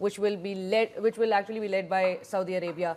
which will actually be led by Saudi Arabia.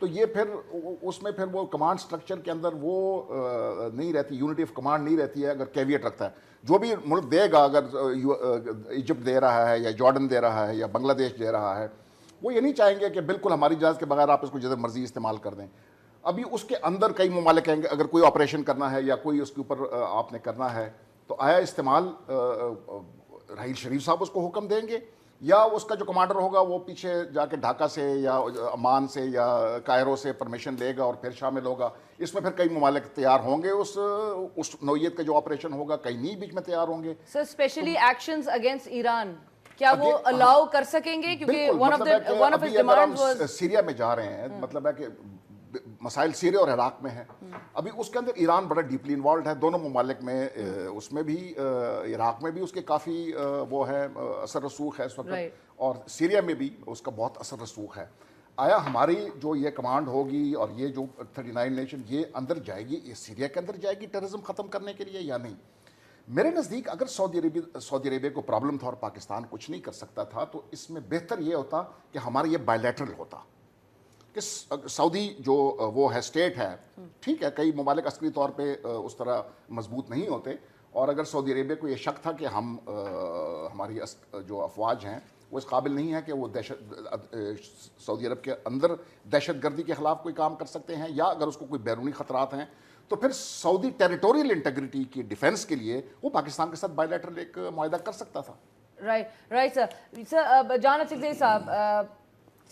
تو یہ پھر اس میں پھر وہ کمانڈ سٹرکچر کے اندر وہ نہیں رہتی، یونٹی آف کمانڈ نہیں رہتی ہے. اگر کیویٹ رکھتا ہے جو بھی ملک دے گا، اگر ایجپٹ دے رہا ہے یا جارڈن دے رہا ہے یا بنگلہ دیش دے رہا ہے، وہ یہ نہیں چاہیں گے کہ بالکل ہماری اجازت کے بغیر آپ اس کو جیسے مرضی استعمال کر دیں. ابھی اس کے اندر کئی ممالک کہیں گے اگر کوئی آپریشن کرنا ہے یا کوئی اس کے اوپر آپ نے کرنا ہے تو آیا استعمال راحیل شریف صاحب اس کو حکم دیں گے، یا اس کا جو کمانڈر ہوگا وہ پیچھے جا کے ڈھاکہ سے یا عمان سے یا کائرو سے پرمیشن لے گا اور پھر شامل ہوگا. اس میں پھر کئی ممالک تیار ہوں گے اس نوعیت کا جو آپریشن ہوگا، کئی نہیں بیچ میں تیار ہوں گے. سر اسپیشلی ایکشنز اگینسٹ ایران کیا وہ الاؤ کر سکیں گے؟ کیونکہ one of his demands was Syria میں جا رہے ہیں، مطلب ہے کہ مسائل سیریا اور عراق میں ہیں. ابھی اس کے اندر ایران بڑا ڈیپلی انوالوڈ ہے دونوں ممالک میں. اس میں بھی عراق میں بھی اس کے کافی وہ ہے اثر رسوخ ہے اس وقت، اور سیریا میں بھی اس کا بہت اثر رسوخ ہے. آیا ہماری جو یہ کمانڈ ہوگی اور یہ جو 39 نیشن یہ اندر جائے گی، یہ سیریا کے اندر جائے گی ٹیررزم ختم کرنے کے لیے یا نہیں؟ میرے نزدیک اگر سعودی عربیہ کو پرابلم تھا اور پاکستان کچھ نہیں کر سکتا تھا تو اس میں بہتر یہ ہوتا کہ ہمارا یہ بائی لیٹرل ہوتا کہ سعودی جو وہ ہے اسٹیٹ ہے، ٹھیک ہے کئی ممالک عسکری طور پہ اس طرح مضبوط نہیں ہوتے، اور اگر سعودی عربیہ کو یہ شک تھا کہ ہماری جو افواج ہیں وہ اس قابل نہیں ہے کہ وہ سعودی عرب کے اندر دہشت گردی کے خلاف کوئی کام کر سکتے ہیں، یا اگر اس کو کوئی بیرونی خطرات ہیں، تو پھر سعودی ٹیریٹوریل انٹیگریٹی کی ڈیفنس کے لیے وہ پاکستان کے ساتھ بائی لیٹرل ایک معاہدہ کر سکتا تھا. Right sir. جان اچکزئی صاحب،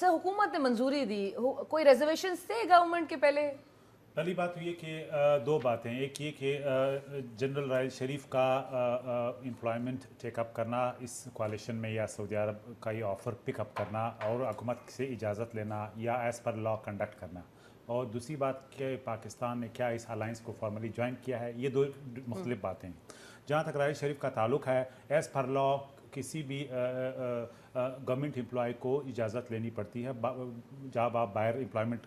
سر حکومت نے منظوری دی، کوئی ریزرویشنز تھے گورنمنٹ کے پہلے؟ پہلی بات یہ کہ دو باتیں، ایک یہ کہ جنرل راحیل شریف کا امپلائمنٹ ٹیک اپ کرنا اس کوalition میں، یا سعودی عرب کا یہ آفر پک اپ کرنا اور حکومت سے اجازت لینا یا ایز پر لا کنڈکٹ کرنا، اور دوسری بات کہ پاکستان نے کیا اس الائنس کو فارملی جوائن کیا ہے. یہ دو مختلف باتیں ہیں. جہاں تک راحیل شریف کا تعلق ہے، ایز پر لا کسی بھی گورنمنٹ امپلائی کو اجازت لینی پڑتی ہے جب آپ باہر امپلائمنٹ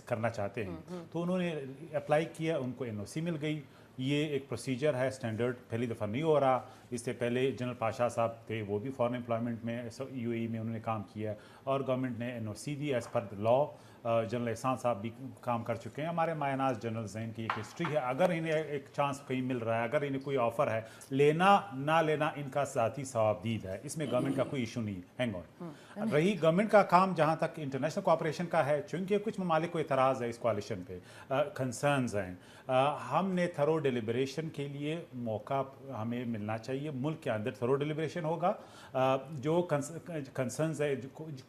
کرنا چاہتے ہیں. تو انہوں نے اپلائی کیا، ان کو NOC مل گئی. یہ ایک پروسیجر ہے اسٹینڈرڈ، پہلی دفعہ نہیں ہو رہا. اس سے پہلے جنرل پاشا صاحب تھے، وہ بھی فارن امپلائمنٹ میں UAE میں انہوں نے کام کیا اور گورنمنٹ نے NOC دی ایز پر لا. جنرل احسان صاحب بھی کام کر چکے ہیں. ہمارے مایہ ناز جنرل زین کی ایک ہسٹری ہے. اگر انہیں ایک چانس کہیں مل رہا ہے، اگر انہیں کوئی آفر ہے، لینا نہ لینا ان کا ذاتی ثوابدید ہے، اس میں گورنمنٹ کا کوئی ایشو نہیں ہے. Hang on. رہی گورنمنٹ کا کام جہاں تک انٹرنیشنل کوآپریشن کا ہے، چونکہ کچھ ممالک کو اعتراض ہے اس کوalition پہ، کنسرنز ہیں، ہم نے تھرو ڈیلیبریشن کے لیے موقع ہمیں ملنا چاہیے. ملک کے اندر تھرو ڈیلیبریشن ہوگا. جو کنسرنز ہے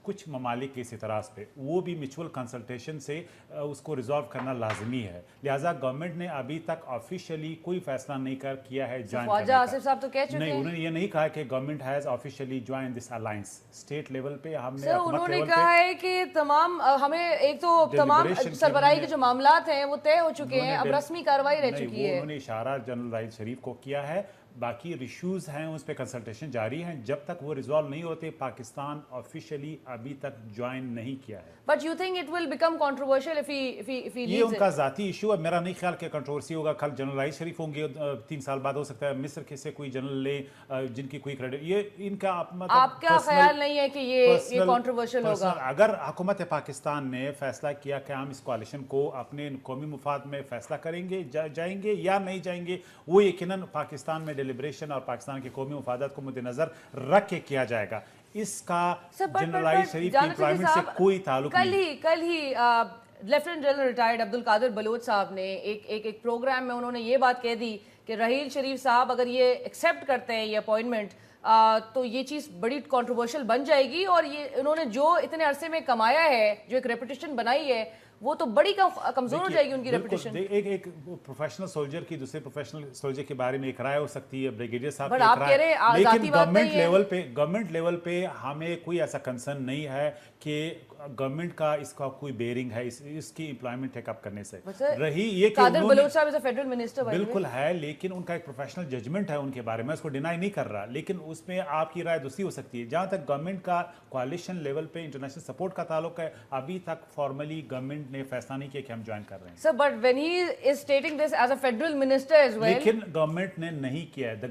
کچھ ممالک کے اس اعتراض پہ، وہ بھی میوچول کنسلٹیشن سے اس کو ریزالو کرنا لازمی ہے. لہٰذا گورنمنٹ نے ابھی تک آفیشیلی کوئی فیصلہ نہیں کیا ہے جوائن کرنے کا. آصف صاحب تو کہہ چکے ہیں، نہیں، انہوں نے یہ نہیں کہا کہ government has officially join this alliance. State level پہ ہم نے، انہوں نے کہا ہے کہ تمام ہمیں ایک تو تمام سربراہی کے جو معاملات ہیں وہ طے ہو چکے ہیں، اب رسمی کارروائی رہ چکی ہے. انہوں نے اشارہ جنرل راحیل شریف کو کیا ہے. باقی ایشوز ہیں اس پہ کنسلٹیشن جاری ہیں. جب تک وہ ریزالو نہیں ہوتے، پاکستان آفیشیلی ابھی تک جوائن نہیں کیا ہے. But you think it will become controversial if he یہ ان کا ذاتی ایشو ہے. میرا نہیں خیال کہ کنٹروورسی ہوگا. کل جنرل راحیل شریف ہوں گے، 3 سال بعد ہو سکتا ہے مصر کے سے کوئی جنرل لے جن کی کوئی کریڈٹ. یہ ان کا آپ کا خیال نہیں ہے کہ یہ کنٹروورشل ہوگا؟ اگر حکومت پاکستان نے فیصلہ کیا کہ ہم اس کوalition کو اپنے قومی مفاد میں فیصلہ کریں گے، جائیں گے یا نہیں جائیں گے، وہ یقیناً پاکستان میں ڈیلیبریشن اور پاکستان کے قومی مفادات کو مد نظر رکھ کے کیا جائے گا. اس کا جنرل راحیل شریف کی امپلائمنٹ سے کوئی تعلق نہیں. کل ہی lieutenant general retired Abdul Qadir Baloch صاحب نے ایک پروگرام میں انہوں نے یہ بات کہہ دی کہ راحیل شریف صاحب اگر یہ ایکسیپٹ کرتے ہیں یہ اپوائنٹمنٹ تو یہ چیز بڑی کنٹروورشل بن جائے گی، اور یہ انہوں نے جو اتنے عرصے میں کمایا ہے، جو ایک ریپوٹیشن بنائی ہے، وہ تو بڑی کمزور ہو جائے گی ان کی ریپوٹیشن. ایک پروفیشنل سولجر کی دوسرے پروفیشنل سولجر کے بارے میں ایک رائے ہو سکتی ہے، بریگیڈیئر صاحب کی ایک رائے، لیکن گورنمنٹ لیول پہ ہمیں کوئی ایسا کنسرن نہیں ہے کہ گورنمنٹ کا اس کا کوئی بیئرنگ ہے اس کی امپلائمنٹ ٹیک اپ کرنے سے. رہی یہ کہ قادر بلوچ صاحب از اے فیڈرل منسٹر بالکل ہے، لیکن ان کا ایک پروفیشنل ججمنٹ ہے ان کے بارے میں، اس کو ڈینائی نہیں کر رہا، لیکن اس میں آپ کی رائے دوسری ہو سکتی ہے. جہاں تک گورنمنٹ کا کوalition لیول پہ انٹرنیشنل سپورٹ کا تعلق ہے، ابھی تک فارملی گورنمنٹ نے فیصلہ نہیں کیا کہ ہم جوائن کر رہے ہیں. Sir, but when he is stating this as a federal minister as well. لیکن گورنمنٹ نے نہیں کیا ہے.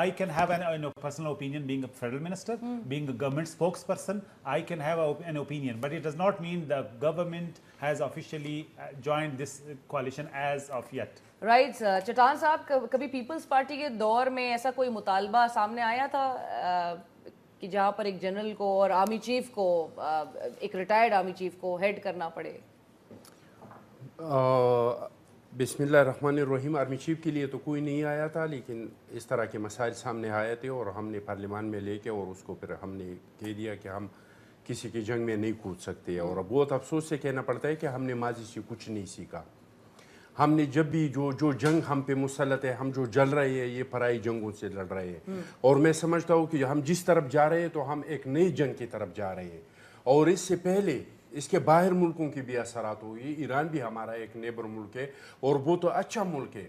I can have an personal opinion being a federal minister, being a government spokesperson. I can have an opinion, but it does not mean the government has officially joined this coalition as of yet. Right, sir. چٹان صاحب کبھی Peoples party کے دور میں ایسا کوئی مطالبہ سامنے آیا تھا کہ جہاں پر ایک جنرل کو اور آرمی چیف کو, ایک ریٹائرڈ آرمی چیف کو ہیڈ کرنا پڑے؟ بسم اللہ الرحمن الرحیم. آرمی چیف کے لیے تو کوئی نہیں آیا تھا, لیکن اس طرح کے مسائل سامنے آئے تھے اور ہم نے پارلیمان میں لے کے اور اس کو پھر ہم نے کہہ دیا کہ ہم کسی کی جنگ میں نہیں کود سکتے. اور بہت افسوس سے کہنا پڑتا ہے کہ ہم نے ماضی سے کچھ نہیں سیکھا. ہم نے جب بھی جو جنگ ہم پہ مسلط ہے, ہم جو جل رہے ہیں یہ پرائی جنگوں سے لڑ رہے ہیں. اور میں سمجھتا ہوں کہ ہم جس طرف جا رہے ہیں تو ہم ایک نئی جنگ کی طرف جا رہے ہیں. اور اس سے پہلے اس کے باہر ملکوں کی بھی اثرات ہوئی. ایران بھی ہمارا ایک نیبر ملک ہے اور وہ تو اچھا ملک ہے.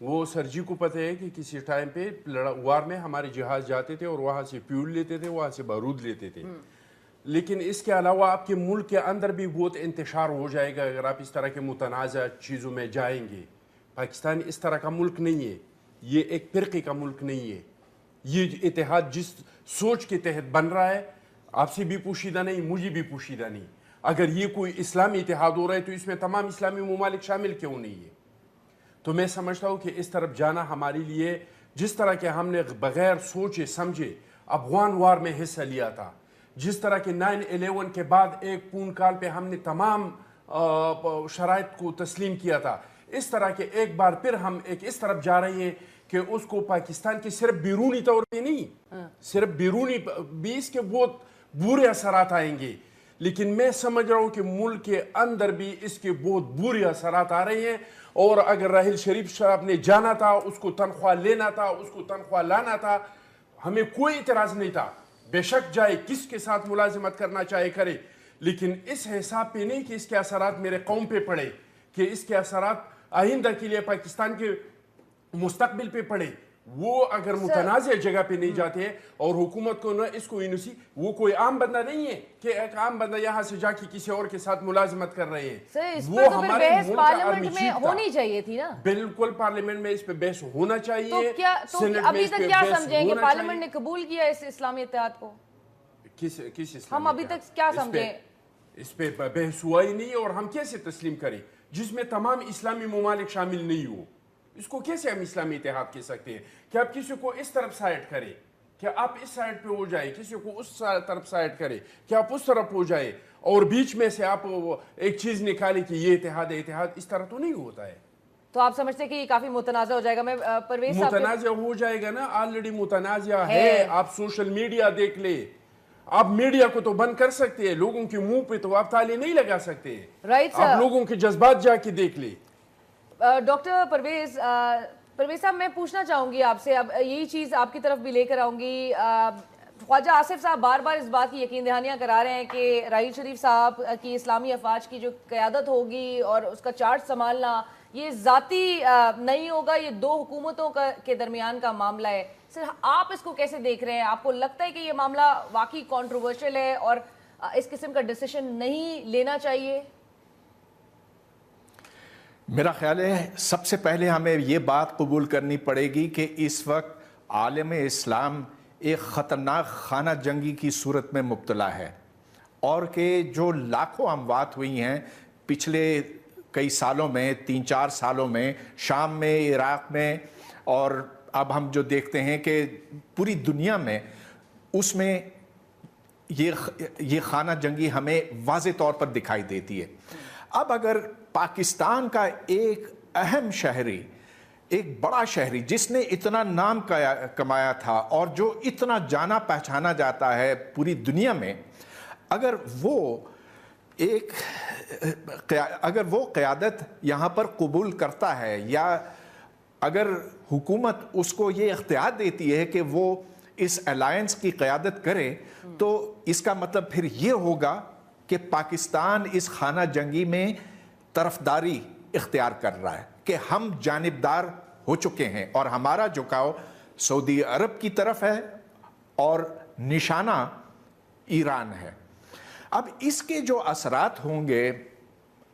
وہ سر جی کو پتہ ہے کہ کسی ٹائم پہ وار میں ہمارے جہاز جاتے تھے اور وہاں سے فیول لیتے تھے, وہاں سے بارود لیتے تھے. لیکن اس کے علاوہ آپ کے ملک کے اندر بھی بہت انتشار ہو جائے گا اگر آپ اس طرح کے متنازع چیزوں میں جائیں گے. پاکستان اس طرح کا ملک نہیں ہے, یہ ایک فرقے کا ملک نہیں ہے. یہ اتحاد جس سوچ کے تحت بن رہا ہے آپ سے بھی پوشیدہ نہیں, مجھے بھی پوشیدہ نہیں. اگر یہ کوئی اسلامی اتحاد ہو رہا ہے تو اس میں تمام اسلامی ممالک شامل کیوں نہیں ہے؟ تو میں سمجھتا ہوں کہ اس طرف جانا ہمارے لیے, جس طرح کہ ہم نے بغیر سوچے سمجھے افغان وار میں حصہ لیا تھا, جس طرح کہ 9/11 کے بعد ایک پون کال پہ ہم نے تمام شرائط کو تسلیم کیا تھا, اس طرح کہ ایک بار پھر ہم ایک اس طرف جا رہے ہیں کہ اس کو پاکستان کے صرف بیرونی طور پہ نہیں, صرف بیرونی بھی اس کے بہت برے اثرات آئیں گے, لیکن میں سمجھ رہا ہوں کہ ملک کے اندر بھی اس کے بہت برے اثرات آ رہے ہیں. اور اگر راحیل شریف صاحب نے جانا تھا, اس کو تنخواہ لینا تھا, اس کو تنخواہ لانا تھا, ہمیں کوئی اعتراض نہیں تھا. بے شک جائے, کس کے ساتھ ملازمت کرنا چاہے کرے, لیکن اس حساب پہ نہیں کہ اس کے اثرات میرے قوم پہ پڑے, کہ اس کے اثرات آئندہ کے لیے پاکستان کے مستقبل پہ پڑے. وہ اگر متنازع جگہ پہ نہیں جاتے ہیں اور حکومت کو نہ اس کو وہ کوئی عام بندہ نہیں ہے کہ ایک عام بندہ یہاں سے جا کے کسی اور کے ساتھ ملازمت کر رہے ہیں. وہ ہمارے ملک کا آرمی چیف تھا. ہونی چاہیے تھی نا. بالکل پارلیمنٹ میں اس پہ بحث ہونا چاہیے. تو ابھی تک کیا سمجھیں کہ پارلیمنٹ نے قبول کیا اس اسلامی اتحاد کو؟ کس ہم ابھی تک کیا سمجھیں؟ اس پہ بحث ہوا ہی نہیں, اور ہم کیسے تسلیم کریں جس میں تمام اسلامی ممالک شامل نہیں ہو. اس کو کیسے ہم اسلامی اتحاد کہہ سکتے ہیں کہ آپ کسی کو اس طرف سائڈ کریں کہ آپ اس سائڈ پہ ہو جائے, کسی کو اس طرف سائڈ کرے کہ آپ اس طرف ہو جائے, اور بیچ میں سے آپ ایک چیز نکالے کہ یہ اتحاد ہے. اتحاد اس طرح تو نہیں ہوتا ہے. تو آپ سمجھتے ہیں کہ یہ کافی متنازع ہو جائے گا؟ میں پرویز صاحب متنازع ہو جائے گا نا, آلریڈی متنازع ہے. آپ سوشل میڈیا دیکھ لیں, آپ میڈیا کو تو بند کر سکتے ہیں, لوگوں کے منہ پہ تو آپ تالے نہیں لگا سکتے. آپ لوگوں کے جذبات جا کے دیکھ لیں. ڈاکٹر پرویز صاحب, میں پوچھنا چاہوں گی آپ سے, اب یہی چیز آپ کی طرف بھی لے کر آؤں گی. خواجہ آصف صاحب بار بار اس بات کی یقین دہانیاں کرا رہے ہیں کہ راحیل شریف صاحب کی اسلامی افواج کی جو قیادت ہوگی اور اس کا چارج سنبھالنا یہ ذاتی نہیں ہوگا, یہ دو حکومتوں کے درمیان کا معاملہ ہے. سر, آپ اس کو کیسے دیکھ رہے ہیں؟ آپ کو لگتا ہے کہ یہ معاملہ واقعی کنٹروورشل ہے اور اس قسم کا ڈیسیشن نہیں لینا چاہیے؟ میرا خیال ہے سب سے پہلے ہمیں یہ بات قبول کرنی پڑے گی کہ اس وقت عالم اسلام ایک خطرناک خانہ جنگی کی صورت میں مبتلا ہے, اور کہ جو لاکھوں اموات ہوئی ہیں پچھلے کئی سالوں میں, 3-4 سالوں میں, شام میں, عراق میں, اور اب ہم جو دیکھتے ہیں کہ پوری دنیا میں, اس میں یہ خانہ جنگی ہمیں واضح طور پر دکھائی دیتی ہے. اب اگر پاکستان کا ایک اہم شہری, ایک بڑا شہری جس نے اتنا نام کمایا تھا اور جو اتنا جانا پہچانا جاتا ہے پوری دنیا میں, اگر وہ قیادت یہاں پر قبول کرتا ہے, یا اگر حکومت اس کو یہ اختیار دیتی ہے کہ وہ اس الائنس کی قیادت کرے, تو اس کا مطلب پھر یہ ہوگا کہ پاکستان اس خانہ جنگی میں طرفداری اختیار کر رہا ہے, کہ ہم جانبدار ہو چکے ہیں اور ہمارا جھکاؤ سعودی عرب کی طرف ہے اور نشانہ ایران ہے. اب اس کے جو اثرات ہوں گے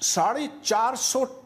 450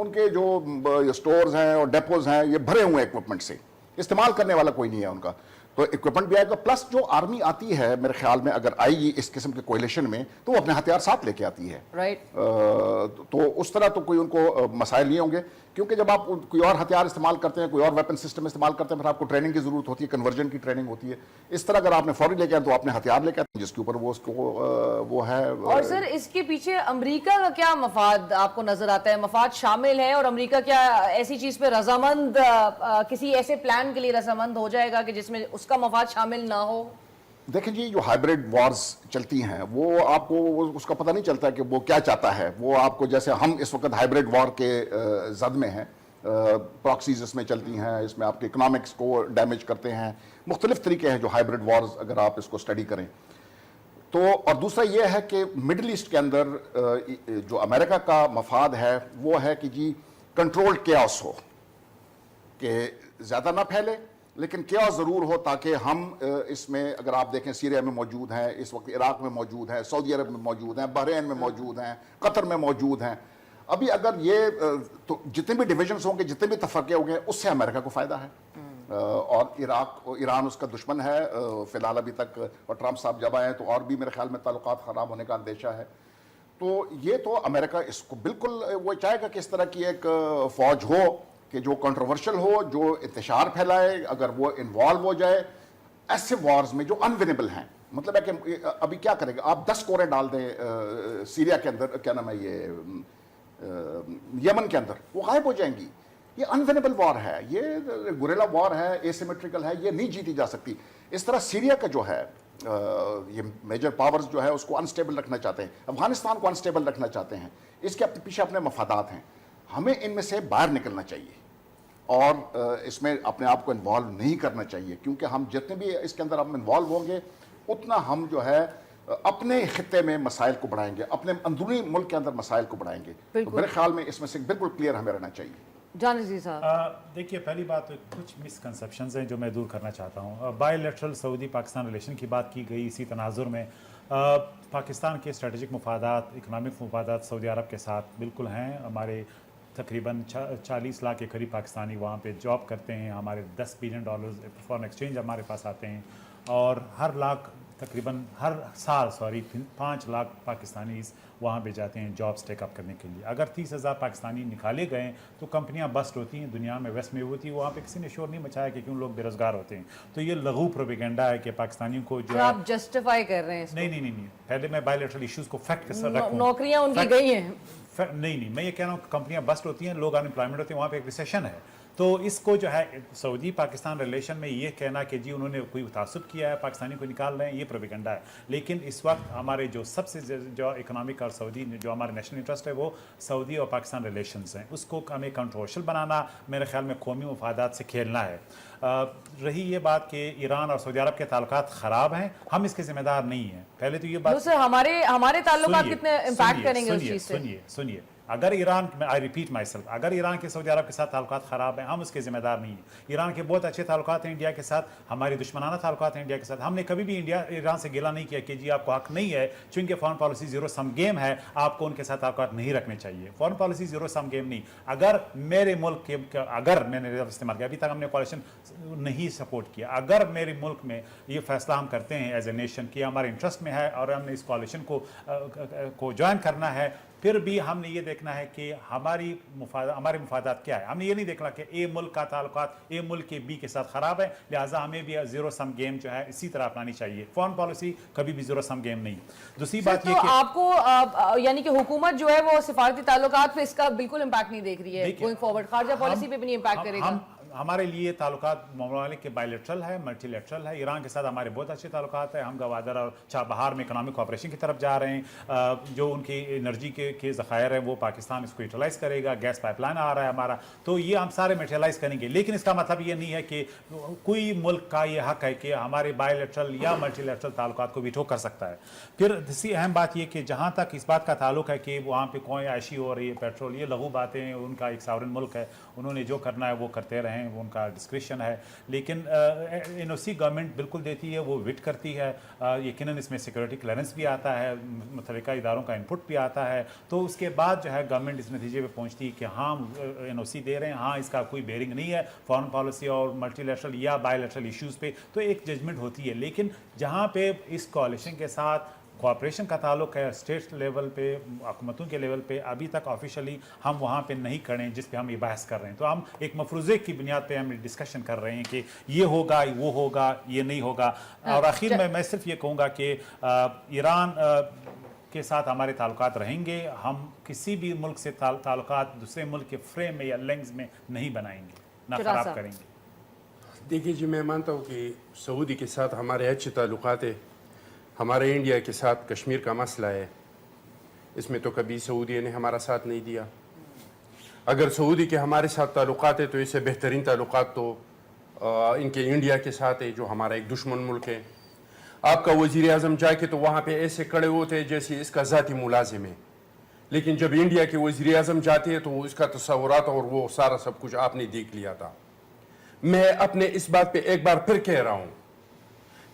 ان کے جو سٹورز ہیں اور ڈیپوز ہیں یہ بھرے ہوئے اکوپمنٹ سے, استعمال کرنے والا کوئی نہیں ہے ان کا, تو اکوپمنٹ بھی آئے گا. پلس جو آرمی آتی ہے میرے خیال میں اگر آئے گی اس قسم کے کوئلیشن میں تو وہ اپنے ہتھیار ساتھ لے کے آتی ہے, تو اس طرح تو کوئی ان کو مسائل نہیں ہوں گے, کیونکہ جب آپ کوئی اور ہتھیار استعمال کرتے ہیں, کوئی اور ویپن سسٹم استعمال کرتے ہیں, پھر آپ کو ٹریننگ کی ضرورت ہوتی ہے, کنورژن کی ٹریننگ ہوتی ہے. اس طرح اگر آپ نے فوری لے کے آئے تو آپ نے ہتھیار لے کے آئے جس کے اوپر وہ ہے. اور سر اس کے پیچھے امریکہ کا کیا مفاد آپ کو نظر آتا ہے, مفاد شامل ہے, اور امریکہ کیا ایسی چیز پہ رضامند, کسی ایسے پلان کے لیے رضامند ہو جائے گا کہ جس میں اس کا مفاد شامل نہ ہو؟ دیکھیں جی, جو ہائبریڈ وارز چلتی ہیں وہ آپ کو اس کا پتہ نہیں چلتا کہ وہ کیا چاہتا ہے. وہ آپ کو, جیسے ہم اس وقت ہائبریڈ وار کے زد میں ہیں, پراکسیز اس میں چلتی ہیں, اس میں آپ کے اکنامکس کو ڈیمیج کرتے ہیں, مختلف طریقے ہیں جو ہائبریڈ وارز اگر آپ اس کو اسٹڈی کریں تو. اور دوسرا یہ ہے کہ مڈل ایسٹ کے اندر جو امریکہ کا مفاد ہے وہ ہے کہ جی کنٹرول کیاس ہو, کہ زیادہ نہ پھیلے لیکن کیاس ضرور ہو, تاکہ ہم اس میں اگر آپ دیکھیں سیریا میں موجود ہیں, اس وقت عراق میں موجود ہیں, سعودی عرب میں موجود ہیں, بحرین میں موجود ہیں, قطر میں موجود ہیں. ابھی اگر یہ تو جتنے بھی ڈویژنز ہوں گے, جتنے بھی تفرقے ہوں گے, اس سے امریکہ کو فائدہ ہے. اور ایران اس کا دشمن ہے فی الحال ابھی تک, اور ٹرمپ صاحب جب آئے ہیں تو اور بھی میرے خیال میں تعلقات خراب ہونے کا اندیشہ ہے. تو یہ تو امریکہ اس کو بالکل وہ چاہے گا کہ اس طرح کی ایک فوج ہو کہ جو کنٹروورشل ہو, جو انتشار پھیلائے, اگر وہ انوالو ہو جائے ایسے وارز میں جو انونیبل ہیں. مطلب ہے کہ ابھی کیا کرے گا, آپ 10 کوریں ڈال دیں سیریا کے اندر, کیا نام ہے یہ یمن کے اندر, وہ غائب ہو جائیں گی. یہ انونیبل وار ہے, یہ گوریلا وار ہے, ایسیمیٹریکل ہے, یہ نہیں جیتی جا سکتی. اس طرح سیریا کا جو ہے یہ میجر پاورز جو ہے اس کو انسٹیبل رکھنا چاہتے ہیں, افغانستان کو انسٹیبل رکھنا چاہتے ہیں, اس کے پیچھے اپنے مفادات ہیں. ہمیں ان میں سے باہر نکلنا چاہیے اور اس میں اپنے آپ کو انوالو نہیں کرنا چاہیے, کیونکہ ہم جتنے بھی اس کے اندر ہم انوالو ہوں گے اتنا ہم جو ہے اپنے خطے میں مسائل کو بڑھائیں گے, اپنے اندرونی ملک کے اندر مسائل کو بڑھائیں گے. تو میرے خیال میں اس میں سے بالکل کلیئر ہمیں رہنا چاہیے. جانشین صاحب دیکھیے, پہلی بات تو کچھ مسکنسیپشنز ہیں جو میں دور کرنا چاہتا ہوں. By lateral Saudi Pakistan relation کی بات کی گئی, اسی تناظر میں پاکستان کے اسٹریٹجک مفادات, اکنامک مفادات سعودی عرب کے ساتھ بالکل ہیں. ہمارے تقریباً 40 لاکھ کے قریب پاکستانی وہاں پہ جاب کرتے ہیں, ہمارے $10 بلین فارن ایکسچینج ہمارے پاس آتے ہیں, اور ہر سال 5 لاکھ پاکستانیز وہاں پہ جاتے ہیں جابس ٹیک اپ کرنے کے لیے. اگر 30,000 پاکستانی نکالے گئے تو کمپنیاں بسٹ ہوتی ہیں دنیا میں, ویسٹ میں ہوتی ہے, وہاں پہ کسی نے شور نہیں مچایا کہ کیوں لوگ بے روزگار ہوتے ہیں. تو یہ لغو پروپیگنڈا ہے کہ پاکستانیوں کو جو آپ جسٹیفائی کر رہے ہیں. نہیں, پہلے میں بائی لیٹرل ایشوز کو فیکٹ کے ساتھ رکھوں. نوکریاں ان کی گئی ہیں. نہیں, میں یہ کہہ رہا ہوں کہ کمپنیاں بسٹ ہوتی ہیں, لوگ انمپلائمنٹ ہوتے ہیں, وہاں پہ ایک ریسیشن ہے. تو اس کو جو ہے سعودی پاکستان ریلیشن میں یہ کہنا کہ جی انہوں نے کوئی تعصب کیا ہے, پاکستانی کو نکال رہے ہیں, یہ پروپیگنڈا ہے. لیکن اس وقت ہمارے جو سب سے جو اکنامک اور سعودی جو ہمارے نیشنل انٹرسٹ ہے وہ سعودی اور پاکستان ریلیشنز ہیں. اس کو ہمیں کنٹروورشل بنانا میرے خیال میں قومی مفادات سے کھیلنا ہے. رہی یہ بات کہ ایران اور سعودی عرب کے تعلقات خراب ہیں, ہم اس کے ذمہ دار نہیں ہیں. پہلے تو یہ بات ہمارے تعلقات کتنے امپیکٹ کریں گے اس چیز سے. سنیے, اگر Iran, I repeat my self, اگر ایران کے سعودی عرب کے ساتھ تعلقات خراب ہیں ہم اس کے ذمہ دار نہیں ہیں. ایران کے بہت اچھے تعلقات ہیں انڈیا کے ساتھ, ہماری دشمنانہ تعلقات ہیں انڈیا کے ساتھ. ہم نے کبھی بھی ایران سے گلہ نہیں کیا کہ جی آپ کو حق نہیں ہے, چونکہ فارن پالیسی زیرو سم گیم ہے, آپ کو ان کے ساتھ تعلقات نہیں رکھنے چاہیے. فارن پالیسی زیرو سم گیم نہیں. اگر میرے ملک کے, اگر میں نے استعمال کیا, ابھی تک ہم نے کوalition نہیں سپورٹ کیا, اگر میرے ملک میں یہ فیصلہ ہم کرتے ہیں ایز اے نیشن کہ ہمارے انٹرسٹ میں ہے اور ہم نے اس کوalition کو جوائن کرنا ہے, پھر بھی ہم نے یہ دیکھنا ہے کہ ہمارے مفادات کیا ہے. ہم نے یہ نہیں دیکھنا کہ اے ملک کا تعلقات اے ملک کے بی کے ساتھ خراب ہے, لہٰذا ہمیں بھی زیرو سم گیم جو ہے اسی طرح اپنانی چاہیے. فارن پالیسی کبھی بھی زیرو سم گیم نہیں. دوسری بات یہ کہ آپ کو یعنی کہ حکومت جو ہے وہ سفارتی تعلقات پہ اس کا بالکل امپیکٹ نہیں دیکھ رہی ہے گوئنگ فارورڈ, خارجہ پالیسی پہ بھی نہیں امپیکٹ کرے گا. ہمارے لیے تعلقات ممالک کے بائی لیٹرل ہے, ملٹی لیٹرل ہے. ایران کے ساتھ ہمارے بہت اچھے تعلقات ہیں, ہم گوادر اور چابہار میں اکنامک کوآپریشن کی طرف جا رہے ہیں. جو ان کی انرجی کے ذخائر ہیں وہ پاکستان اس کو یوٹیلائز کرے گا, گیس پائپ لائن آ رہا ہے ہمارا, تو یہ ہم سارے میٹیلائز کریں گے. لیکن اس کا مطلب یہ نہیں ہے کہ کوئی ملک کا یہ حق ہے کہ ہمارے بائی لیٹرل یا ملٹی لیٹرل تعلقات کو ویٹو کر سکتا ہے. پھر دوسری اہم بات یہ کہ جہاں تک اس بات کا تعلق ہے کہ وہاں پہ کوئی عائشی ہو رہی ہے, پیٹرول, یہ لغو باتیں, ان کا ایک ساورن ملک ہے, انہوں نے جو کرنا ہے وہ کرتے رہیں. ہیں وہ ان کا ڈسکریشن ہے، لیکن NOC گورنمنٹ بالکل دیتی ہے، وہ وٹ کرتی ہے، یقیناً اس میں سیکورٹی کلیئرنس بھی آتا ہے، متعلقہ اداروں کا انپٹ بھی آتا ہے، تو اس کے بعد جو ہے گورنمنٹ اس نتیجے پہ پہنچتی ہے کہ ہاں NOC دے رہے ہیں، ہاں اس کا کوئی بیئرنگ نہیں ہے فارن پالیسی اور ملٹی لیٹرل یا بائی لیٹرل ایشوز پہ، تو ایک ججمنٹ ہوتی ہے. لیکن جہاں پہ اس کوalition کے ساتھ کوآپریشن کا تعلق ہے اسٹیٹ لیول پہ، حکومتوں کے لیول پہ، ابھی تک آفیشلی ہم وہاں پہ نہیں کھڑے ہیں جس پہ ہم یہ بحث کر رہے ہیں. تو ہم ایک مفروضے کی بنیاد پہ ہم ڈسکشن کر رہے ہیں کہ یہ ہوگا، وہ ہوگا، یہ نہیں ہوگا. اور آخر میں صرف یہ کہوں گا کہ ایران کے ساتھ ہمارے تعلقات رہیں گے، ہم کسی بھی ملک سے تعلقات دوسرے ملک کے فریم میں یا لینگز میں نہیں بنائیں گے، نہ خراب کریں گے. دیکھیے جی، میں مانتا ہوں کہ سعودی کے ساتھ ہمارے اچھے تعلقات ہیں. ہمارے انڈیا کے ساتھ کشمیر کا مسئلہ ہے، اس میں تو کبھی سعودی نے ہمارا ساتھ نہیں دیا. اگر سعودی کے ہمارے ساتھ تعلقات ہیں تو اس سے بہترین تعلقات تو ان کے انڈیا کے ساتھ ہے جو ہمارا ایک دشمن ملک ہے. آپ کا وزیر اعظم جا کے تو وہاں پہ ایسے کھڑے ہوتے ہیں جیسے اس کا ذاتی ملازم ہے، لیکن جب انڈیا کے وزیر اعظم جاتے ہیں تو اس کا تصورات اور وہ سارا سب کچھ آپ نے دیکھ لیا تھا. میں اپنے اس بات پہ ایک بار پھر کہہ رہا ہوں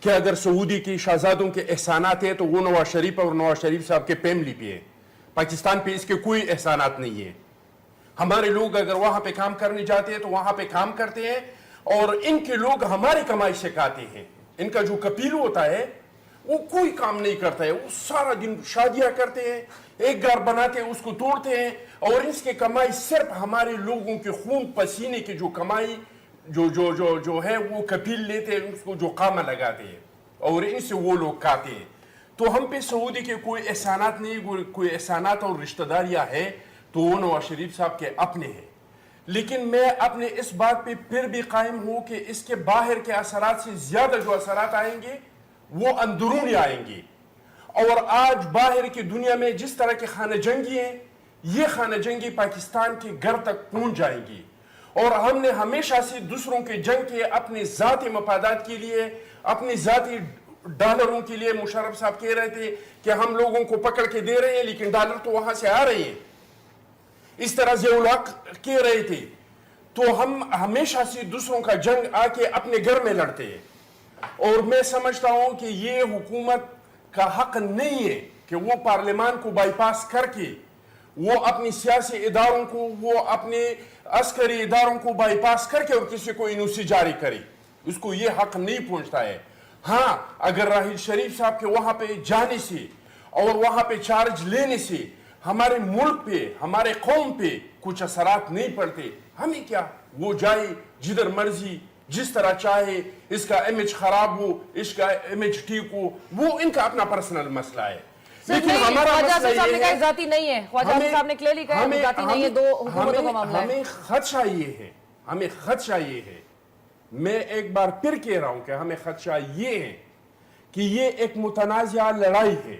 کہ اگر سعودی کی شہزادوں کے احسانات ہیں تو وہ نواز شریف اور نواز شریف صاحب کے فیملی پہ ہے. پاکستان پہ اس کے کوئی احسانات نہیں ہے. ہمارے لوگ اگر وہاں پہ کام کرنے جاتے ہیں تو وہاں پہ کام کرتے ہیں، اور ان کے لوگ ہماری کمائی سے کھاتے ہیں. ان کا جو کپیلو ہوتا ہے وہ کوئی کام نہیں کرتا ہے، وہ سارا دن شادیاں کرتے ہیں، ایک گھر بناتے ہیں، اس کو توڑتے ہیں، اور اس کی کمائی صرف ہمارے لوگوں کے خون پسینے کی جو کمائی جو ہے وہ کپیل لیتے ہیں، اس کو جو قامہ لگاتے ہیں اور ان سے وہ لوگ کھاتے ہیں. تو ہم پہ سعودی کے کوئی احسانات نہیں، کوئی احسانات اور رشتہ داریاں ہیں تو وہ نواز شریف صاحب کے اپنے ہیں. لیکن میں اپنے اس بات پہ پھر بھی قائم ہوں کہ اس کے باہر کے اثرات سے زیادہ جو اثرات آئیں گے وہ اندرونی آئیں گے. اور آج باہر کی دنیا میں جس طرح کے خانہ جنگی ہیں، یہ خانہ جنگی پاکستان کے گھر تک پہنچ جائیں گی. اور ہم نے ہمیشہ سے دوسروں کے جنگ کے اپنے ذاتی مفادات کے لیے، اپنی ذاتی ڈالروں کے لیے، مشرف صاحب کہہ رہے تھے کہ ہم لوگوں کو پکڑ کے دے رہے ہیں لیکن ڈالر تو وہاں سے آ رہے ہیں، اس طرح ضیاء کہہ رہے تھے. تو ہم ہمیشہ سے دوسروں کا جنگ آ کے اپنے گھر میں لڑتے ہیں. اور میں سمجھتا ہوں کہ یہ حکومت کا حق نہیں ہے کہ وہ پارلیمان کو بائی پاس کر کے، وہ اپنی سیاسی اداروں کو، وہ اپنے عسکری اداروں کو بائی پاس کر کے اور کسی کو NOC جاری کرے. اس کو یہ حق نہیں پہنچتا ہے. ہاں، اگر راحیل شریف صاحب کے وہاں پہ جانے سے اور وہاں پہ چارج لینے سے ہمارے ملک پہ، ہمارے قوم پہ کچھ اثرات نہیں پڑتے، ہمیں کیا، وہ جائے جدھر مرضی، جس طرح چاہے، اس کا امیج خراب ہو، اس کا امیج ٹھیک ہو، وہ ان کا اپنا پرسنل مسئلہ ہے. لیکن ہمارا مسئلہ یہ ہے، ذاتی نہیں ہے، خواجہ صاحب نے کلیئرلی کہا ہے ذاتی نہیں ہے، دو حکومتوں کا معاملہ ہے. ہمیں خدشہ یہ ہے، میں ایک بار پھر کہہ رہا ہوں کہ ہمیں خدشہ یہ ہے کہ یہ ایک متنازعہ لڑائی ہے،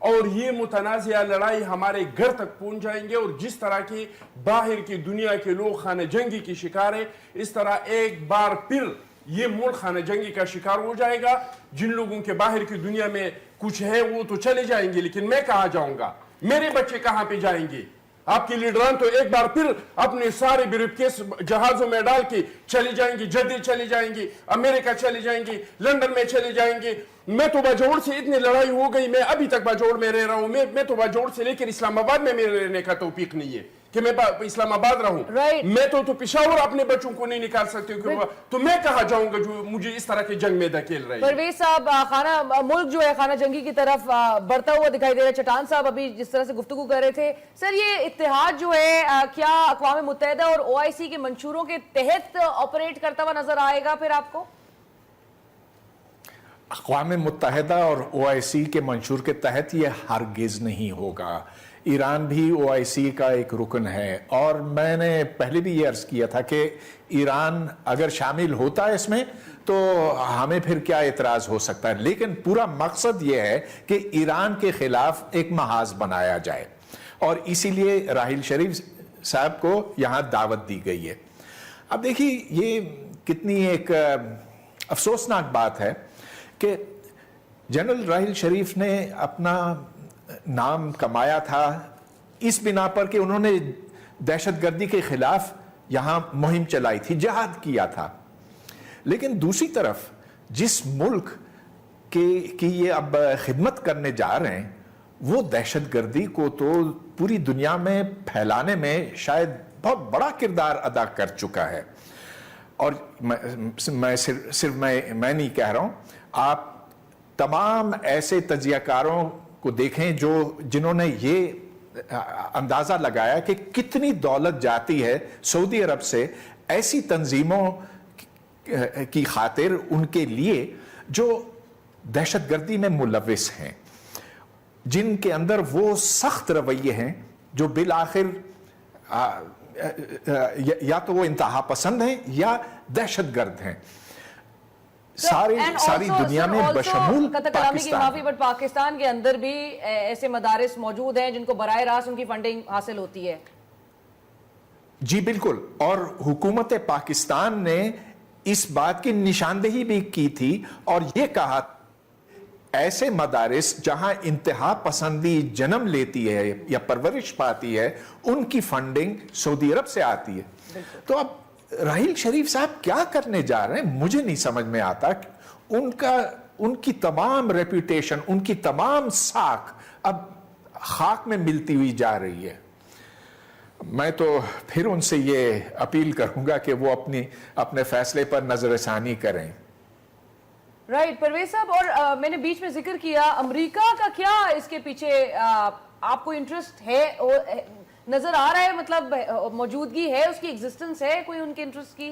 اور یہ متنازعہ لڑائی ہمارے گھر تک پہنچ جائیں گے. اور جس طرح کی باہر کی دنیا کے لوگ خانہ جنگی کی شکار ہیں، اس طرح ایک بار پھر یہ ملک خانہ جنگی کا شکار ہو جائے گا. جن لوگوں کے باہر کی دنیا میں کچھ ہے وہ تو چلے جائیں گے، لیکن میں کہاں جاؤں گا؟ میرے بچے کہاں پہ جائیں گے؟ آپ کے لیڈران تو ایک بار پھر اپنے سارے بریفکیس جہازوں میں ڈال کے چلی جائیں گے، جدہ چلی جائیں گے، امریکہ چلی جائیں گے، لندن میں چلے جائیں گے. میں تو باجوڑ سے اتنی لڑائی ہو گئی، میں ابھی تک باجوڑ میں رہ رہا ہوں. میں تو باجوڑ سے لے کر اسلام آباد میں میرے رہنے کا توفیق نہیں ہے کہ میں اسلام آباد رہوں. میں تو پشاور اپنے بچوں کو نہیں نکال سکتی ہوں، تو میں کہاں جاؤں گا جو مجھے اس طرح کے جنگ میں دھکیل رہے ہیں. پرویز صاحب، ملک جو ہے خانہ جنگی کی طرف بڑھتا ہوا دکھائی دے رہا ہے. چٹان صاحب ابھی جس طرح سے گفتگو کر رہے تھے، سر یہ اتحاد جو ہے کیا اقوام متحدہ اور OIC کے منشوروں کے تحت آپریٹ کرتا ہوا نظر آئے گا پھر آپ کو؟ اقوام متحدہ اور OIC کے منشور کے تحت یہ ہرگز نہیں ہوگا. ایران بھی OIC کا ایک رکن ہے، اور میں نے پہلے بھی یہ عرض کیا تھا کہ ایران اگر شامل ہوتا ہے اس میں تو ہمیں پھر کیا اعتراض ہو سکتا ہے. لیکن پورا مقصد یہ ہے کہ ایران کے خلاف ایک محاذ بنایا جائے، اور اسی لیے راحیل شریف صاحب کو یہاں دعوت دی گئی ہے. اب دیکھیے یہ کتنی ایک افسوسناک بات ہے کہ جنرل راحیل شریف نے اپنا نام کمایا تھا اس بنا پر کہ انہوں نے دہشت گردی کے خلاف یہاں مہم چلائی تھی, جہاد کیا تھا. لیکن دوسری طرف جس ملک کی یہ اب خدمت کرنے جا رہے ہیں وہ دہشت گردی کو تو پوری دنیا میں پھیلانے میں شاید بہت بڑا کردار ادا کر چکا ہے. اور میں صرف میں نہیں کہہ رہا ہوں, آپ تمام ایسے تجزیہ کاروں کو دیکھیں جنہوں نے یہ اندازہ لگایا کہ کتنی دولت جاتی ہے سعودی عرب سے ایسی تنظیموں کی خاطر, ان کے لیے جو دہشت گردی میں ملوث ہیں, جن کے اندر وہ سخت رویے ہیں جو بالآخر یا تو وہ انتہا پسند ہیں یا دہشت گرد ہیں. ساری دنیا میں بشمول پاکستان, بٹ پاکستان کے اندر بھی ایسے مدارس موجود ہیں جن کو براہ راست ان کی فنڈنگ حاصل ہوتی ہے. جی بالکل, اور حکومت پاکستان نے اس بات کی نشاندہی بھی کی تھی اور یہ کہا ایسے مدارس جہاں انتہا پسندی جنم لیتی ہے یا پرورش پاتی ہے ان کی فنڈنگ سعودی عرب سے آتی ہے. تو اب راحیل شریف صاحب کیا کرنے جا رہے ہیں مجھے نہیں سمجھ میں آتا. ان کی تمام ریپوٹیشن, ان کی تمام ساکھ اب خاک میں ملتی ہوئی جا رہی ہے. میں تو پھر ان سے یہ اپیل کروں گا کہ وہ اپنے فیصلے پر نظر ثانی کریں. رائٹ پرویز صاحب, اور میں نے بیچ میں ذکر کیا امریکہ کا کیا اس کے پیچھے آپ کو انٹرسٹ ہے, نظر آ رہا ہے, مطلب موجودگی ہے, اس کی ایگزسٹنس ہے کوئی ان کے انٹرسٹ کی؟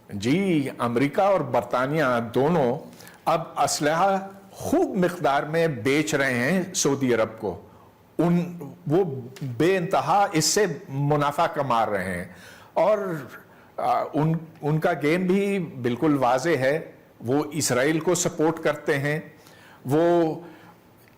جی, امریکہ اور برطانیہ دونوں اب اسلحہ خوب مقدار میں بیچ رہے ہیں سعودی عرب کو. وہ بے انتہا اس سے منافع کما رہے ہیں اور ان کا گیم بھی بالکل واضح ہے. وہ اسرائیل کو سپورٹ کرتے ہیں,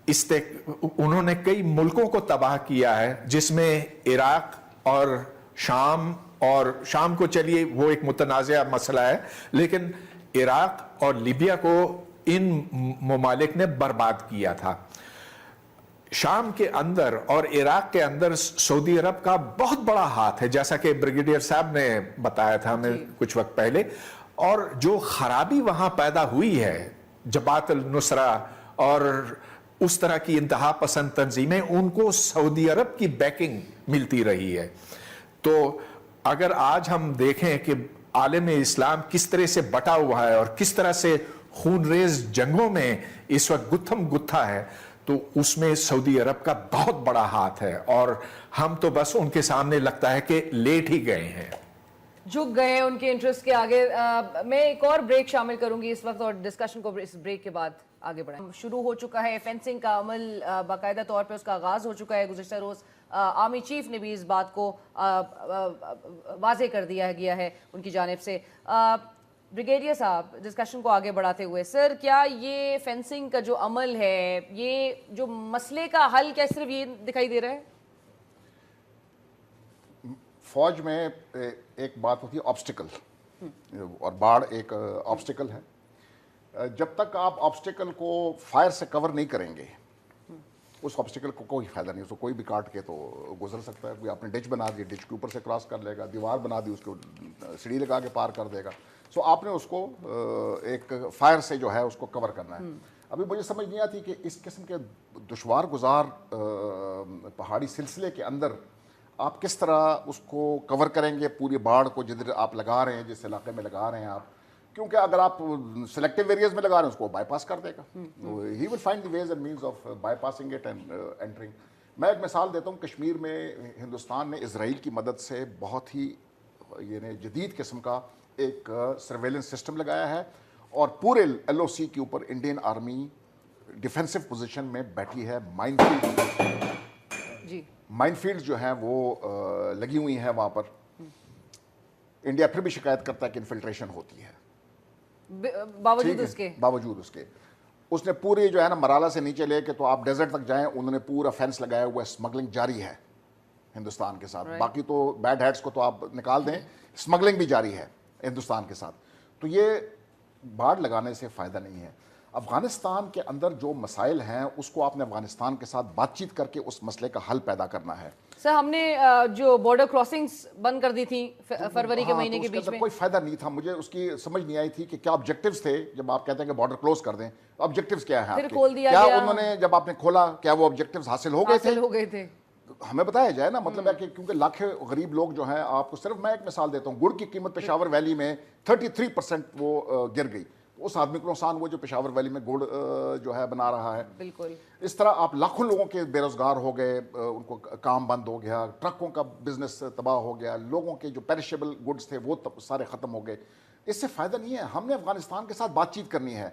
انہوں نے کئی ملکوں کو تباہ کیا ہے جس میں عراق اور شام کو چلیے وہ ایک متنازع مسئلہ ہے, لیکن عراق اور لیبیا کو ان ممالک نے برباد کیا تھا. شام کے اندر اور عراق کے اندر سعودی عرب کا بہت بڑا ہاتھ ہے, جیسا کہ بریگیڈیئر صاحب نے بتایا تھا ہمیں کچھ وقت پہلے. اور جو خرابی وہاں پیدا ہوئی ہے, جبات النصرہ اور اس طرح کی انتہا پسند تنظیمیں, ان کو سعودی عرب کی بیکنگ ملتی رہی ہے. تو اگر آج ہم دیکھیں کہ عالم اسلام کس طرح سے بٹا ہوا ہے اور کس طرح سے خون ریز جنگوں میں اس وقت گتھم گتھا ہے, تو اس میں سعودی عرب کا بہت بڑا ہاتھ ہے اور ہم تو بس ان کے سامنے لگتا ہے کہ لیٹ ہی گئے ہیں, جھک گئے ہیں ان کے انٹرسٹ کے آگے. میں ایک اور بریک شامل کروں گی اس وقت اور ڈسکشن کو اس بریک کے بعد آگے بڑھائیں. شروع ہو چکا ہے فینسنگ کا عمل, باقاعدہ طور پہ اس کا آغاز ہو چکا ہے. گزشتہ روز آرمی چیف نے بھی اس بات کو واضح کر دیا گیا ہے ان کی جانب سے. بریگیڈیئر صاحب, ڈسکشن کو آگے بڑھاتے ہوئے, سر کیا یہ فینسنگ کا جو عمل ہے, یہ جو مسئلے کا حل کیا صرف یہ دکھائی دے رہا ہے؟ فوج میں ایک بات ہوتی ہے آبسٹیکل, اور باڑ ایک آبسٹیکل ہے. جب تک آپ آبسٹیکل کو فائر سے کور نہیں کریں گے اس آبسٹیکل کو کوئی فائدہ نہیں. اس کو کوئی بھی کاٹ کے تو گزر سکتا ہے. کوئی آپ نے ڈچ بنا دی, ڈچ کے اوپر سے کراس کر لے گا, دیوار بنا دی اس کو سیڑھی لگا کے پار کر دے گا. سو آپ نے اس کو ایک فائر سے جو ہے اس کو کور کرنا ہے. ابھی مجھے سمجھ نہیں آتی کہ اس قسم کے دشوار گزار پہاڑی سلسلے کے اندر آپ کس طرح اس کو کور کریں گے پوری باڑ کو جدھر آپ لگا رہے ہیں, جس علاقے میں لگا رہے ہیں آپ. کیونکہ اگر آپ سلیکٹیو ایریاز میں لگا رہے ہیں اس کو بائی پاس کر دے گا. He will find the ways and means of bypassing it and entering. میں ایک مثال دیتا ہوں. کشمیر میں ہندوستان نے اسرائیل کی مدد سے بہت ہی یعنی جدید قسم کا ایک سرویلنس سسٹم لگایا ہے اور پورے ایل او سی کے اوپر انڈین آرمی ڈیفینسو پوزیشن میں بیٹھی ہے. مائن فیلڈ جو ہیں وہ لگی ہوئی ہیں وہاں پر. انڈیا پھر بھی شکایت کرتا ہے کہ انفلٹریشن ہوتی ہے باوجود اس کے. اس نے پوری جو ہے نا مرالا سے نیچے لے کے تو آپ ڈیزرٹ تک جائیں, انہوں نے پورا فینس لگایا ہوا ہے. اسمگلنگ جاری ہے ہندوستان کے ساتھ. باقی تو بیڈ ہیڈس کو تو آپ نکال دیں, اسمگلنگ بھی جاری ہے ہندوستان کے ساتھ. تو یہ باڑ لگانے سے فائدہ نہیں ہے. افغانستان کے اندر جو مسائل ہیں اس کو آپ نے افغانستان کے ساتھ بات چیت کر کے اس مسئلے کا حل پیدا کرنا ہے. سر ہم نے جو بارڈر کراسنگز بند کر دی تھی فروری کے مہینے کے بیچ میں, کوئی فائدہ نہیں تھا. مجھے اس کی سمجھ نہیں آئی تھی کہ کیا آبجیکٹیوز تھے جب آپ کہتے ہیں کہ بارڈر کلوز کر دیں, آبجیکٹیوز کیا ہیں آپ کے, کیا انہوں نے جب آپ نے کھولا کیا وہ آبجیکٹیوز حاصل ہو گئے تھے؟ ہمیں بتایا جائے نا, مطلب ہے کہ کیونکہ لاکھوں غریب لوگ جو ہیں, آپ کو صرف میں ایک مثال دیتا ہوں, گڑ کی قیمت پشاور ویلی میں 33% وہ گر گئی. اس آدمی کو نقصان ہوا جو پشاور ویلی میں گڑ جو ہے بنا رہا ہے. بالکل اس طرح آپ لاکھوں لوگوں کے بے روزگار ہو گئے, ان کو کام بند ہو گیا, ٹرکوں کا بزنس تباہ ہو گیا, لوگوں کے جو پیرشیبل گڈز تھے وہ سارے ختم ہو گئے. اس سے فائدہ نہیں ہے. ہم نے افغانستان کے ساتھ بات چیت کرنی ہے.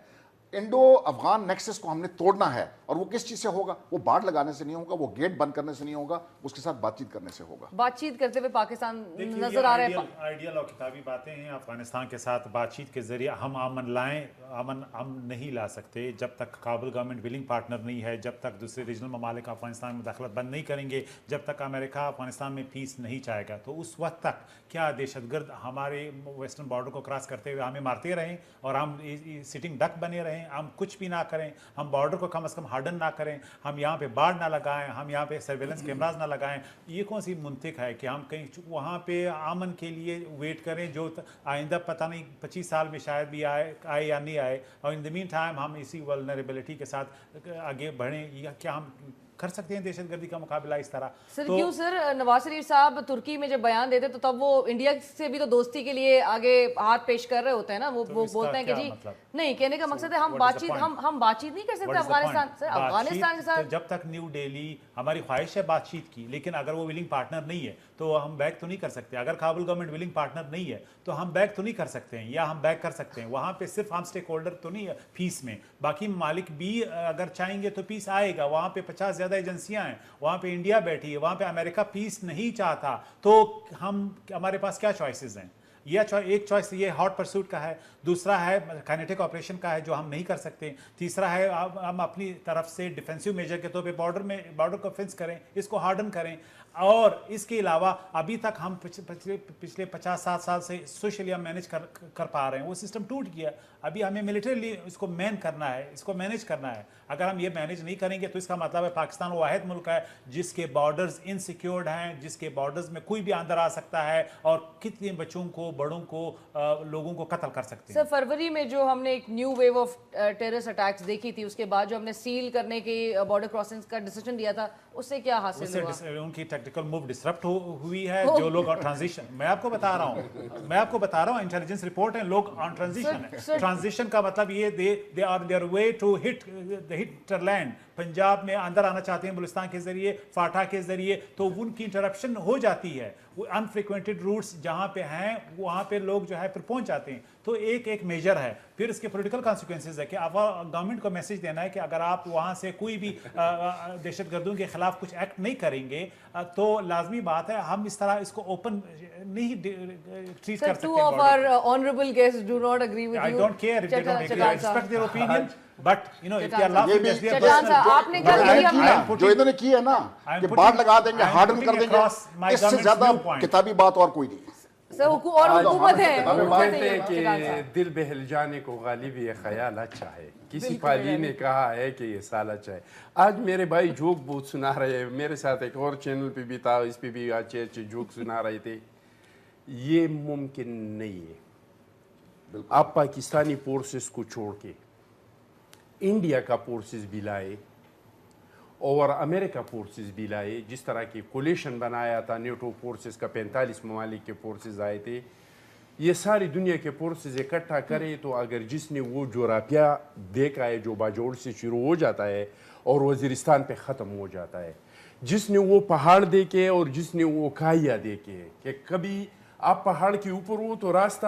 انڈو افغان نیکسس کو ہم نے توڑنا ہے, اور وہ کس چیز سے ہوگا؟ وہ باڑ لگانے سے نہیں ہوگا, وہ گیٹ بند کرنے سے نہیں ہوگا, اس کے ساتھ بات چیت کرنے سے ہوگا. بات چیت کرتے ہوئے پاکستان نظر آ رہا ہے. آئیڈیل اور کتابی باتیں ہیں. افغانستان کے ساتھ بات چیت کے ذریعے ہم امن لائیں, امن ہم نہیں لا سکتے جب تک کابل گورنمنٹ ولنگ پارٹنر نہیں ہے, جب تک دوسرے ریجنل ممالک افغانستان میں مداخلت بند نہیں کریں گے, جب تک امریکہ افغانستان میں پیس نہیں چاہے گا. تو اس وقت تک کیا دہشت گرد ہمارے ویسٹرن بارڈر کو کراس کرتے ہوئے ہمیں مارتے رہیں اور ہم سٹنگ ڈک بنے رہیں, ہم کچھ بھی نہ کریں, ہم بارڈر کو کم از کم ہارڈن نہ کریں, ہم یہاں پہ باڑ نہ لگائیں, ہم یہاں پہ سرویلنس کیمراز نہ لگائیں. یہ کون سی منطق ہے کہ ہم کہیں وہاں پہ امن کے لیے ویٹ کریں جو آئندہ پتہ نہیں 25 سال میں شاید بھی آئے یا نہیں آئے, اور ان دی مین ٹائم ہم اسی ولنریبلٹی کے ساتھ آگے بڑھیں؟ یا کیا ہم کر سکتے ہیں دہشت گردی کا مقابلہ اس طرح؟ سر کیوں سر نواز شریف صاحب ترکی میں جب بیان دیتے تو تب وہ انڈیا سے بھی تو دوستی کے لیے آگے ہاتھ پیش کر رہے ہوتے ہیں نا, وہ بولتے ہیں کہ جی نہیں, کہنے کا مقصد ہے ہم بات چیت نہیں کر سکتے افغانستان سے. افغانستان کے ساتھ جب تک نیو ڈیلی, ہماری خواہش ہے بات چیت کی, لیکن اگر وہ ولنگ پارٹنر نہیں ہے تو ہم بیک تو نہیں کر سکتے. اگر کابل گورنمنٹ ولنگ پارٹنر نہیں ہے تو ہم بیک تو نہیں کر سکتے ہیں, یا ہم بیک کر سکتے ہیں. وہاں پہ صرف ہم اسٹیک ہولڈر تو نہیں ہے پیس میں, باقی ممالک بھی اگر چاہیں گے تو پیس آئے گا. وہاں پہ 50 زیادہ ایجنسیاں ہیں, وہاں پہ انڈیا بیٹھی ہے, وہاں پہ امریکہ پیس نہیں چاہتا, تو ہمارے پاس کیا چوائسز ہیں؟ ایک چوائس یہ ہاٹ پرسوٹ کا ہے, دوسرا ہے کائنیٹک آپریشن کا ہے جو ہم نہیں کر سکتے, تیسرا ہے ہم اپنی طرف سے ڈیفینسو میجر کے طور پہ بارڈر کو فینس کریں, اس کو ہارڈن کریں. اور اس کے علاوہ ابھی تک ہم پچھلے 50-60 سال سے سوشلی ہم مینیج کر پا رہے ہیں, وہ سسٹم ٹوٹ گیا. ابھی ہمیں ملٹریلی اس کو مین کرنا ہے, اس کو مینیج کرنا ہے. اگر ہم یہ مینیج نہیں کریں گے تو اس کا مطلب ہے پاکستان وہ واحد ملک ہے جس کے بارڈرز انسیکیورڈ ہیں, جس کے بارڈرز میں کوئی بھی اندر آ سکتا ہے اور کتنے بچوں کو, بڑوں کو, لوگوں کو قتل کر سکتے ہیں. سر فروری میں جو ہم نے ایک new wave of terrorist attacks دیکھی تھی, اس کے بعد جو ہم نے سیل کرنے کی بارڈر کراسنگز کا ڈیسیژن دیا تھا, اس سے کیا حاصل ہوا؟ ان کی ٹیکٹیکل موو ڈسرپٹ ہوئی ہے. جو لوگ ٹرانزیشن, میں آپ کو بتا رہا ہوں انٹیلیجنس رپورٹ ہیں, لوگ آن ٹرانزیشن ہیں. ٹرانزیشن کا مطلب یہ they are there way to hit the heartland. Punjab میں اندر آنا چاہتے ہیں بلوچستان کے ذریعے, فاٹا کے ذریعے, تو ان کی انٹرپشن ہو جاتی ہے. وہ انفریکوینٹڈ روٹس جہاں پہ ہیں وہاں پہ لوگ جو ہے پھر پہنچ جاتے ہیں. تو ایک میجر ہے. پھر اس کے پولیٹیکل کانسیکوینسز ہے کہ گورنمنٹ کو میسج دینا ہے کہ اگر آپ وہاں سے کوئی بھی دہشت گردوں کے خلاف کچھ ایکٹ نہیں کریں گے تو لازمی بات ہے ہم اس طرح اس کو اوپن نہیں ٹریٹ کر سکتے. Two of our honorable guests do not agree with you. I don't care if they don't agree. I respect their opinion. But you know, if they are laughing, that's their چٹان صاحب, آپ نے کیا کیا جو انہوں نے کی ہے نا کہ باڑ لگا دیں گے, ہارڈن کر دیں گے, اس سے زیادہ کتابی بات اور کوئی نہیں. سر اور حکومت ہے, کہتے ہیں کہ دل بہل جانے کو غالب یہ خیال اچھا ہے. کسی پالی نے کہا ہے کہ یہ سال اچھا ہے. آج میرے بھائی جوک بہت سنا رہے ہیں, میرے ساتھ ایک اور چینل پہ بھی تھا, اس پہ بھی اچھے اچھے جوک سنا رہے تھے. یہ ممکن نہیں ہے. آپ پاکستانی فورسز کو چھوڑ کے انڈیا کا فورسز بھی لائے اور امریکہ فورسز بھی لائے, جس طرح کی کولیشن بنایا تھا نیٹو فورسز کا, 45 ممالک کے فورسز آئے تھے. یہ ساری دنیا کے فورسز اکٹھا کرے تو اگر جس نے وہ جغرافیہ دیکھا ہے جو باجوڑ سے شروع ہو جاتا ہے اور وزیرستان پہ ختم ہو جاتا ہے, جس نے وہ پہاڑ دیکھے اور جس نے وہ کھائیاں دیکھے کہ کبھی آپ پہاڑ کے اوپر ہو تو راستہ